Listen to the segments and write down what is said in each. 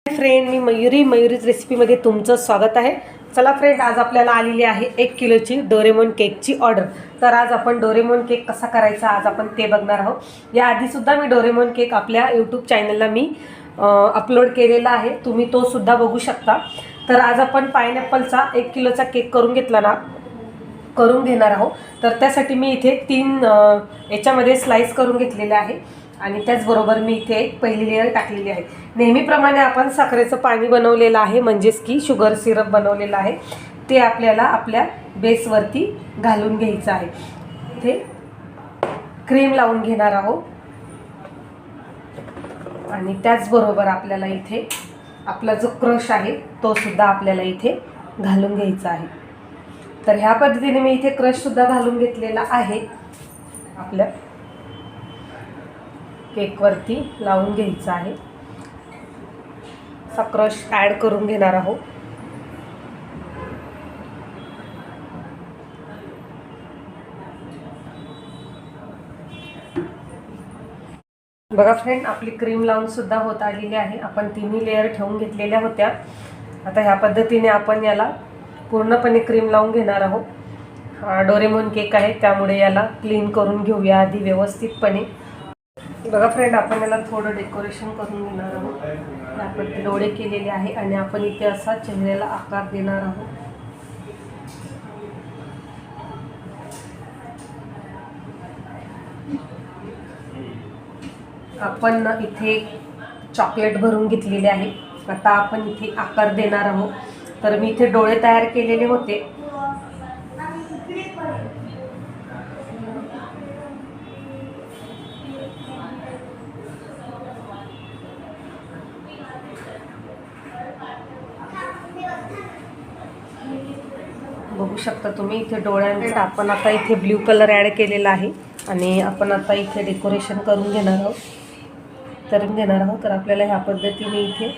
Friend, मी मयुरीज रेसिपीमध्ये तुमचं स्वागत आहे। चला फ्रेंड, आज आपल्याला आलेली आहे 1 किलोची डोरेमोन केकची ऑर्डर। तर आज आपण डोरेमोन केक कसा करायचा आज आपण ते बघणार आहोत। या आधी सुद्धा मी डोरेमोन केक आपल्या यूट्यूब चॅनलला मी अपलोड केलेला आहे, तुम्ही तो सुद्धा बघू शकता। तर आज आपण पाइनएप्पलचा 1 किलोचा केक करून घेणार आहोत। तर त्यासाठी मी इथे 3 याच्यामध्ये स्लाइस करून घेतलेले आहे आणि त्याचबरोबर मी इथे एक पहिली लेयर टाकलेली आहे। नेहमीप्रमाणे आपण साखरेचं पाणी बनवलेलं आहे, म्हणजेच की शुगर सिरप बनवलेलं आहे, ते आपल्याला आपल्या बेसवरती घालून घ्यायचं आहे। इथे क्रीम लावून घेणार आहोत आणि त्याचबरोबर आपल्याला इथे आपला जो क्रश आहे तो सुद्धा आपल्याला इथे घालून घ्यायचा आहे। तर ह्या पद्धतीने मी इथे क्रश सुद्धा घालून घेतलेला आहे, आपल्या केक वरती लावून घ्यायचा आहे। असा क्रश ॲड करून घेणार आहोत। बघा फ्रेंड, आपली क्रीम लावून सुद्धा होत आलेली आहे। आपण तिन्ही लेयर ठेवून घेतलेल्या होत्या। आता ह्या पद्धतीने आपण याला पूर्णपणे क्रीम लावून घेणार आहोत। हा डोरेमोन केक आहे, त्यामुळे याला क्लीन करून घेऊया आधी व्यवस्थितपणे। बघा फ्रेंड, आपण याला थोडं डेकोरेशन करून घेणार आहोत। आपण डोळे केलेले आहे आणि आपण इथे असा चेहऱ्याला आकार देणार आहोत। आपण इथे चॉकलेट भरून घेतलेले आहे। आता आपण इथे आकार देणार आहोत। तर मी इथे डोळे तयार केलेले होते। बघू शकता तुम्ही इथे डोळ्यांचा आपण आता इथे ब्ल्यू कलर ॲड केलेला आहे आणि आपण आता इथे डेकोरेशन करून घेणार आहोत। तर आपल्याला ह्या पद्धतीने इथे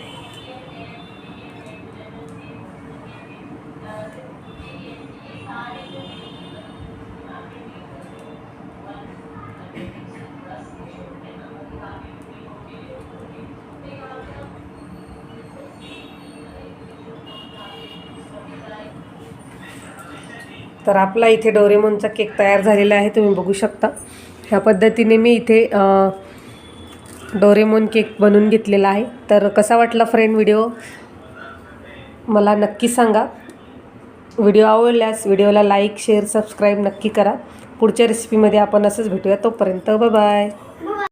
तर आपला इथे डोरेमोनचा केक तयार झालेला आहे, तुम्ही बघू शकता। ह्या पद्धतीने मी इथे डोरेमोन केक बनवून घेतलेला आहे। तर कसा वाटला फ्रेंड व्हिडिओ मला नक्की सांगा। व्हिडिओ आवडल्यास व्हिडिओला लाईक शेअर सबस्क्राईब नक्की करा। पुढच्या रेसिपीमध्ये आपण असंच भेटूया, तोपर्यंत बाय बाय।